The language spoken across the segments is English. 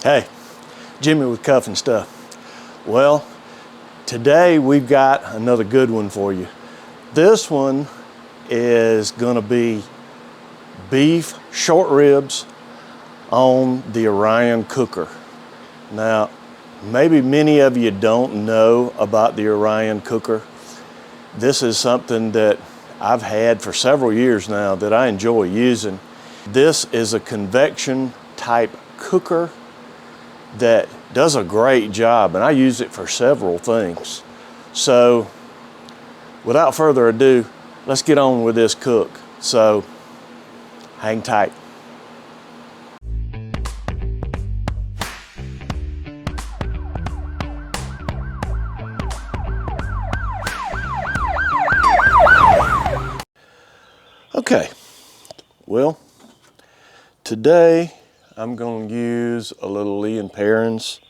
Hey, Jimmy with Cuff and Stuff. Well, today we've got another good one for you. This one is gonna be beef short ribs on the Orion cooker. Now, maybe many of you don't know about the Orion cooker. This is something that I've had for several years now that I enjoy using. This is a convection type cooker that does a great job, and I use it for several things. So without further ado, let's get on with this cook. So hang tight. Okay, well, today I'm going to use a little Lee & Perrins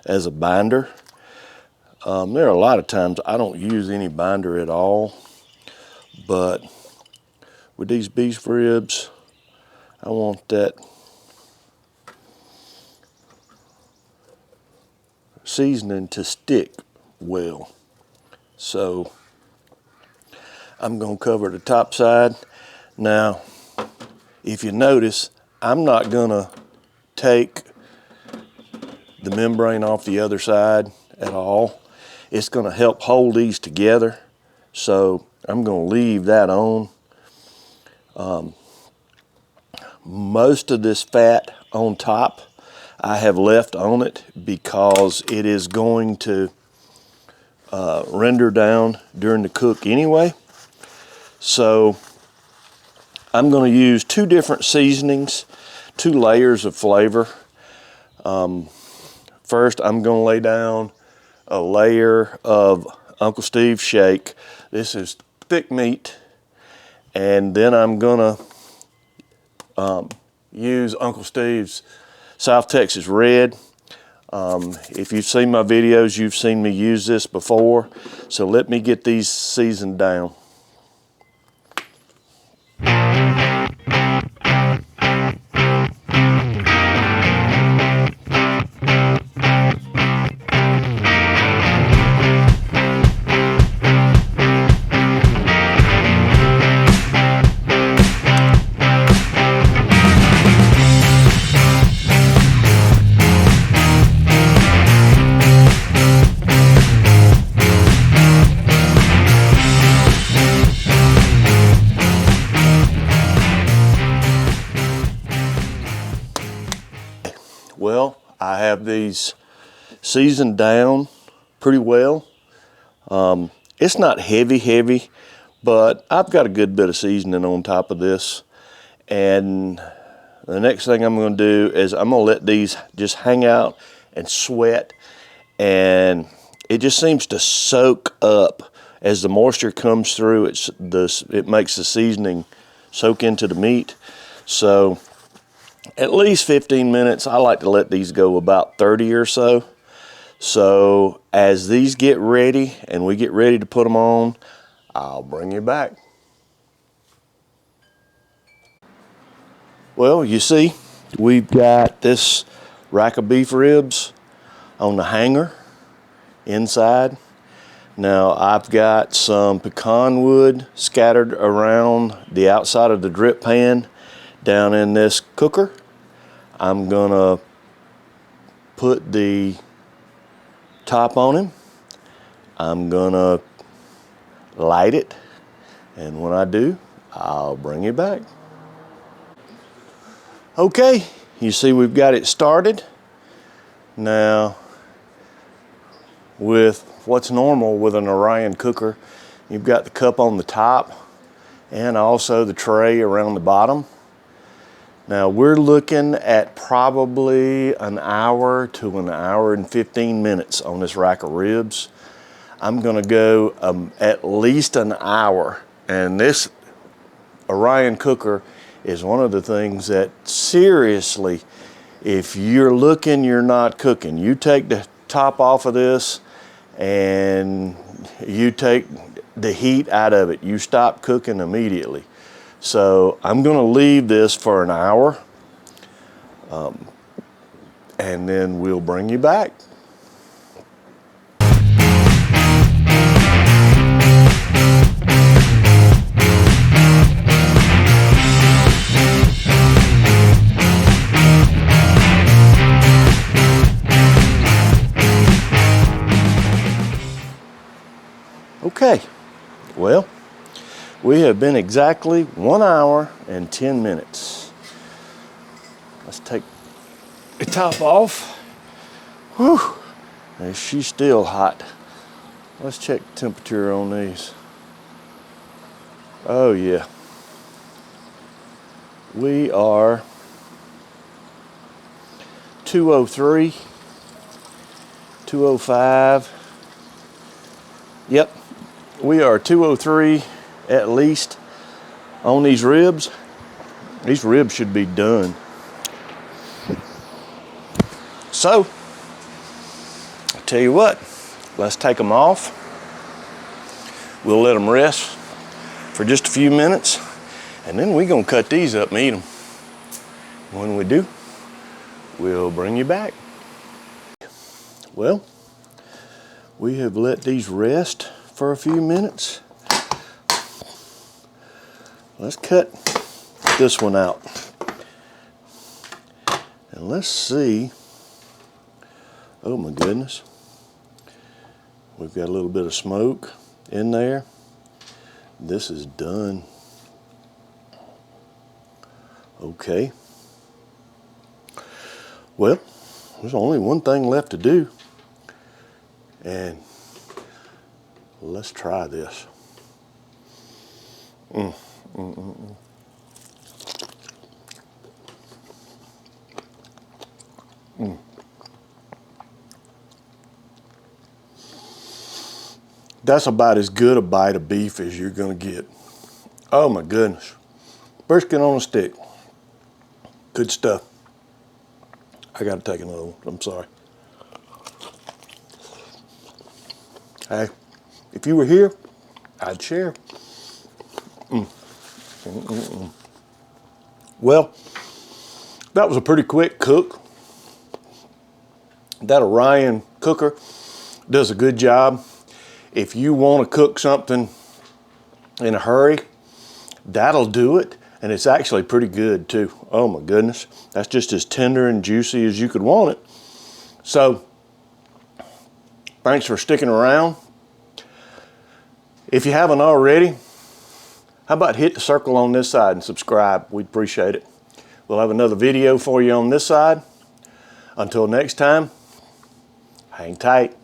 as a binder. There are a lot of times I don't use any binder at all, but with these beef ribs, I want that seasoning to stick well. So I'm going to cover the top side. Now, if you notice, I'm not going to take the membrane off the other side at all. It's going to help hold these together, so I'm going to leave that on. Most of this fat on top I have left on it because it is going to render down during the cook anyway. So I'm going to use two different seasonings, two layers of flavor. First, I'm going to lay down a layer of Uncle Steve's shake. This is thick meat. And then I'm going to use Uncle Steve's South Texas Red. If you've seen my videos, you've seen me use this before. So let me get these seasoned down. Well, I have these seasoned down pretty well. It's not heavy, but I've got a good bit of seasoning on top of this. And the next thing I'm going to do is I'm going to let these just hang out and sweat. And it just seems to soak up as the moisture comes through. It makes the seasoning soak into the meat. So at least 15 minutes. I like to let these go about 30 or so. So as these get ready and we get ready to put them on, I'll bring you back. Well, you see, we've got this rack of beef ribs on the hanger inside. Now I've got some pecan wood scattered around the outside of the drip pan down in this cooker. I'm gonna put the top on him. I'm gonna light it, and when I do, I'll bring you back. Okay, you see we've got it started. Now, with what's normal with an Orion cooker, you've got the cup on the top and also the tray around the bottom. Now we're looking at probably an hour to an hour and 15 minutes on this rack of ribs. I'm gonna go at least an hour, and this Orion cooker is one of the things that seriously, if you're looking, you're not cooking. You take the top off of this and you take the heat out of it. You stop cooking immediately. So I'm gonna leave this for an hour. and then we'll bring you back. Okay, well, we have been exactly 1 hour and 10 minutes. Let's take the top off. Whew, and she's still hot. Let's check the temperature on these. Oh yeah. We are 203, 205. Yep, we are 203 at least on these ribs. These ribs should be done. So, I'll tell you what, let's take them off. We'll let them rest for just a few minutes, and then we're gonna cut these up and eat them. When we do, we'll bring you back. Well, we have let these rest for a few minutes. Let's cut this one out. And let's see. Oh my goodness. We've got a little bit of smoke in there. This is done. Okay. Well, there's only one thing left to do. And let's try this. That's about as good a bite of beef as you're gonna get. Oh my goodness. Brisket on a stick. Good stuff. I gotta take another one, I'm sorry. Hey, if you were here, I'd share. Well, that was a pretty quick cook. That Orion cooker does a good job. If you want to cook something in a hurry, that'll do it. And it's actually pretty good too. Oh my goodness. That's just as tender and juicy as you could want it. So, thanks for sticking around. If you haven't already, how about hit the circle on this side and subscribe? We'd appreciate it. We'll have another video for you on this side. Until next time, hang tight.